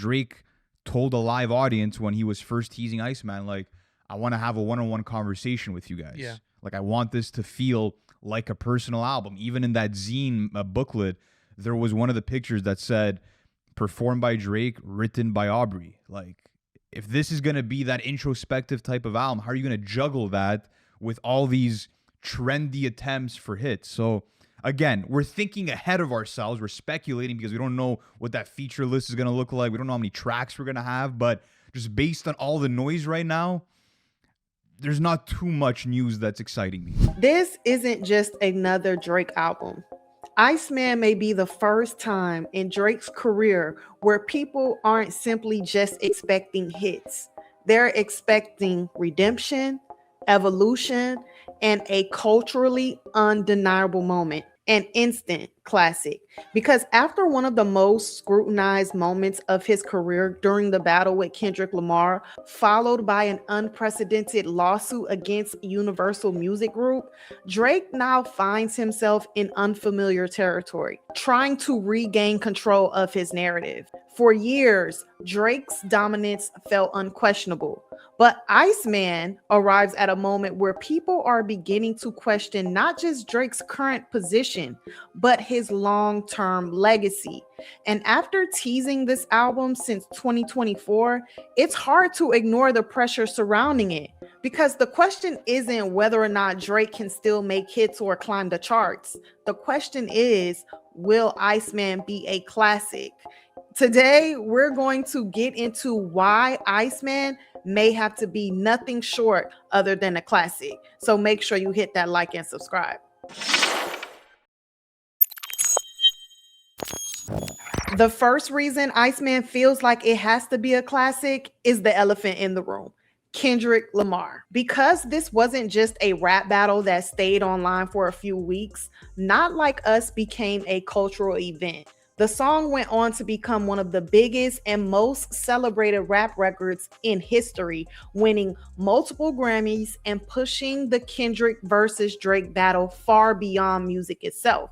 Drake told a live audience when he was first teasing Iceman, like, I want to have a one-on-one conversation with you guys. Yeah. Like, I want this to feel like a personal album. Even in that zine booklet, there was one of the pictures that said, performed by Drake, written by Aubrey. Like, if this is going to be that introspective type of album, how are you going to juggle that with all these trendy attempts for hits? So again, we're thinking ahead of ourselves. We're speculating because we don't know what that feature list is going to look like. We don't know how many tracks we're going to have, but just based on all the noise right now, there's not too much news that's exciting me. This isn't just another Drake album. Iceman may be the first time in Drake's career where people aren't simply just expecting hits. They're expecting redemption, evolution, and a culturally undeniable moment, an instant classic. Because after one of the most scrutinized moments of his career during the battle with Kendrick Lamar, followed by an unprecedented lawsuit against Universal Music Group, Drake now finds himself in unfamiliar territory, trying to regain control of his narrative. For years, Drake's dominance felt unquestionable, but Iceman arrives at a moment where people are beginning to question not just Drake's current position, but his long-term legacy. And after teasing this album since 2024, it's hard to ignore the pressure surrounding it. Because the question isn't whether or not Drake can still make hits or climb the charts. The question is, will Iceman be a classic? Today, we're going to get into why Iceman may have to be nothing short other than a classic. So make sure you hit that like and subscribe. The first reason Iceman feels like it has to be a classic is the elephant in the room. Kendrick Lamar. Because this wasn't just a rap battle that stayed online for a few weeks, Not Like Us became a cultural event. The song went on to become one of the biggest and most celebrated rap records in history, winning multiple Grammys and pushing the Kendrick versus Drake battle far beyond music itself.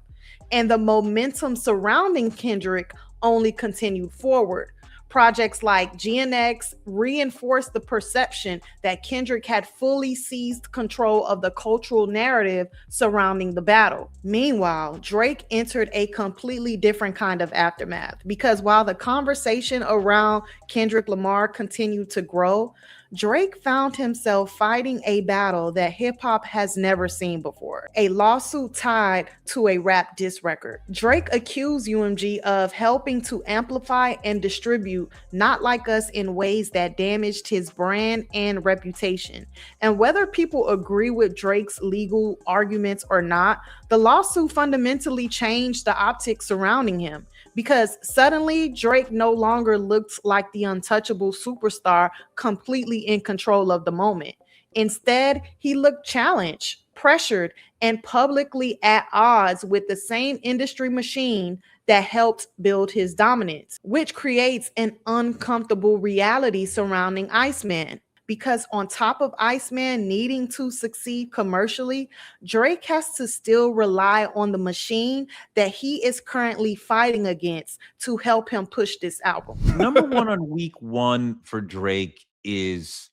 And the momentum surrounding Kendrick only continued forward. Projects like GNX reinforced the perception that Kendrick had fully seized control of the cultural narrative surrounding the battle. Meanwhile, Drake entered a completely different kind of aftermath, because while the conversation around Kendrick Lamar continued to grow, Drake found himself fighting a battle that hip-hop has never seen before, a lawsuit tied to a rap diss record. Drake accused UMG of helping to amplify and distribute Not Like Us in ways that damaged his brand and reputation. And whether people agree with Drake's legal arguments or not, the lawsuit fundamentally changed the optics surrounding him, because suddenly Drake no longer looked like the untouchable superstar completely in control of the moment. Instead, he looked challenged, pressured, and publicly at odds with the same industry machine that helped build his dominance, which creates an uncomfortable reality surrounding Iceman. Because on top of Iceman needing to succeed commercially, Drake has to still rely on the machine that he is currently fighting against to help him push this album. Number one on week one for Drake is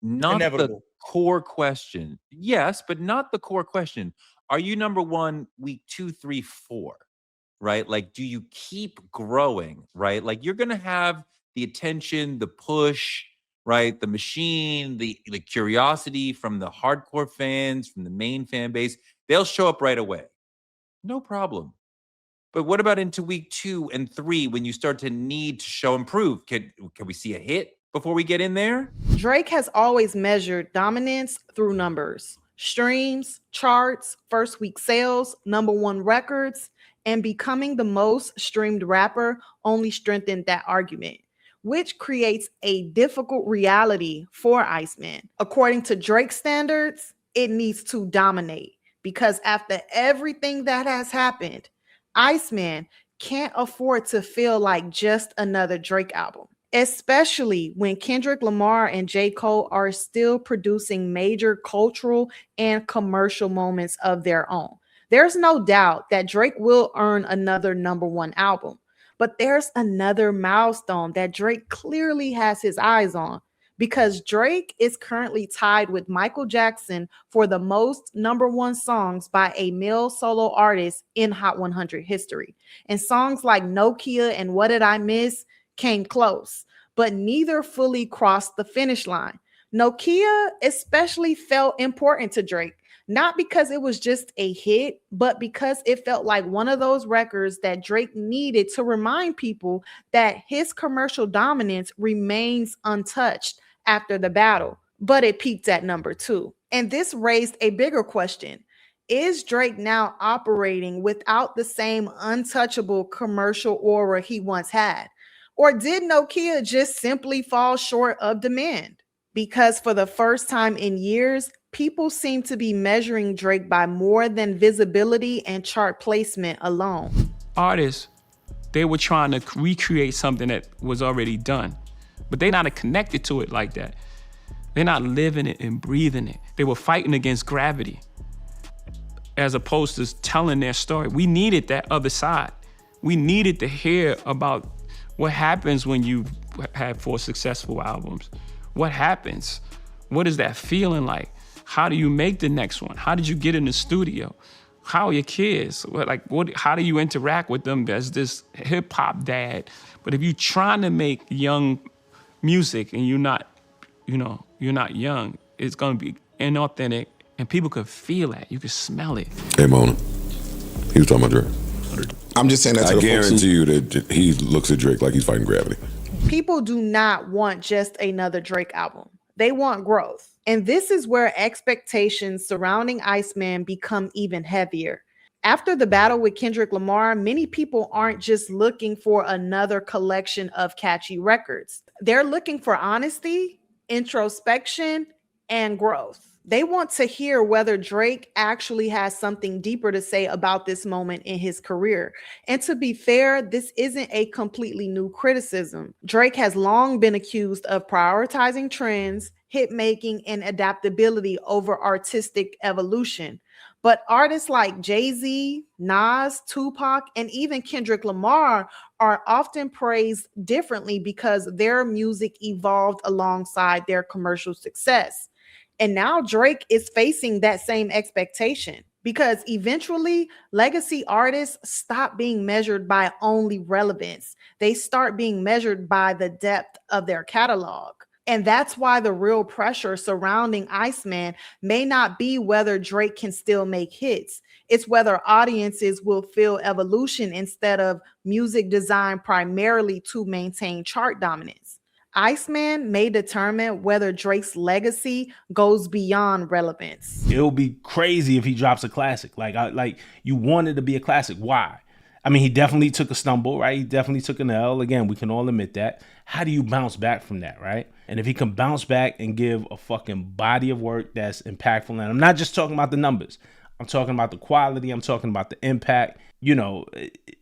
not Inevitable. the core question. Yes, but not the core question. Are you number one week 2, 3, 4? Right? Like, do you keep growing? Right? Like, you're going to have the attention, the push, right? The machine, the curiosity from the hardcore fans, from the main fan base. They'll show up right away. No problem. But what about into week 2 and 3 when you start to need to show and prove? Can we see a hit before we get in there? Drake has always measured dominance through numbers: streams, charts, first week sales, number one records, and becoming the most streamed rapper only strengthened that argument, which creates a difficult reality for Iceman. According to Drake's standards, it needs to dominate, because after everything that has happened, Iceman can't afford to feel like just another Drake album, especially when Kendrick Lamar and J. Cole are still producing major cultural and commercial moments of their own. There's no doubt that Drake will earn another number one album, But there's another milestone that Drake clearly has his eyes on, because Drake is currently tied with Michael Jackson for the most number one songs by a male solo artist in Hot 100 history. And songs like Nokia and What Did I Miss came close, but neither fully crossed the finish line. Nokia especially felt important to Drake, not because it was just a hit, but because it felt like one of those records that Drake needed to remind people that his commercial dominance remains untouched after the battle. But it peaked at number 2. And this raised a bigger question. Is Drake now operating without the same untouchable commercial aura he once had? Or did Nokia just simply fall short of demand? Because for the first time in years, people seem to be measuring Drake by more than visibility and chart placement alone. Artists, they were trying to recreate something that was already done, but they're not connected to it like that. They're not living it and breathing it. They were fighting against gravity as opposed to telling their story. We needed that other side. We needed to hear about what happens when you have 4 successful albums. What happens? What is that feeling like? How do you make the next one? How did you get in the studio? How are your kids? How do you interact with them as this hip hop dad? But if you're trying to make young music and you're not young, it's gonna be inauthentic and people could feel that. You could smell it. Hey, Mona. He was talking about Drake. I'm just saying that to I the folks who- guarantee you that he looks at Drake like he's fighting gravity. People do not want just another Drake album. They want growth. And this is where expectations surrounding Iceman become even heavier. After the battle with Kendrick Lamar, many people aren't just looking for another collection of catchy records. They're looking for honesty, introspection, and growth. They want to hear whether Drake actually has something deeper to say about this moment in his career. And to be fair, this isn't a completely new criticism. Drake has long been accused of prioritizing trends, hit making, and adaptability over artistic evolution. But artists like Jay-Z, Nas, Tupac, and even Kendrick Lamar are often praised differently because their music evolved alongside their commercial success. And now Drake is facing that same expectation, because eventually legacy artists stop being measured by only relevance. They start being measured by the depth of their catalog. And that's why the real pressure surrounding Iceman may not be whether Drake can still make hits. It's whether audiences will feel evolution instead of music designed primarily to maintain chart dominance. Iceman may determine whether Drake's legacy goes beyond relevance. It'll be crazy if he drops a classic. Like you want it to be a classic. Why? I mean, he definitely took a stumble, right? He definitely took an L. Again, we can all admit that. How do you bounce back from that, right? And if he can bounce back and give a fucking body of work that's impactful, and I'm not just talking about the numbers. I'm talking about the quality. I'm talking about the impact. You know,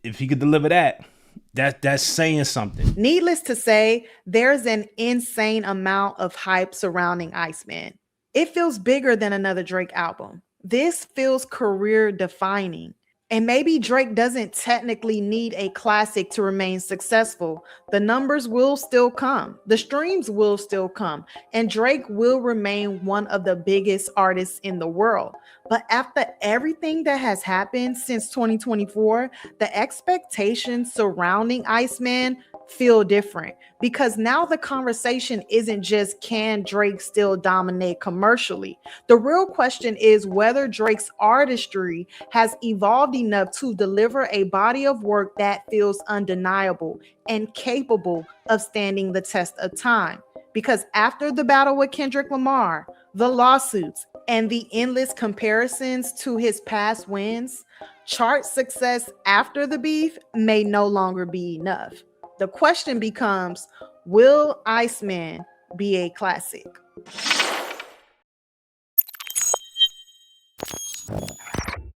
if he could deliver that, that's saying something. Needless to say, there's an insane amount of hype surrounding Iceman. It feels bigger than another Drake album. This feels career defining. And maybe Drake doesn't technically need a classic to remain successful. The numbers will still come. The streams will still come. And Drake will remain one of the biggest artists in the world. But after everything that has happened since 2024, the expectations surrounding Iceman feel different, because now the conversation isn't just can Drake still dominate commercially. The real question is whether Drake's artistry has evolved enough to deliver a body of work that feels undeniable and capable of standing the test of time. Because after the battle with Kendrick Lamar, the lawsuits, and the endless comparisons to his past wins, chart success after the beef may no longer be enough. The question becomes, will Iceman be a classic?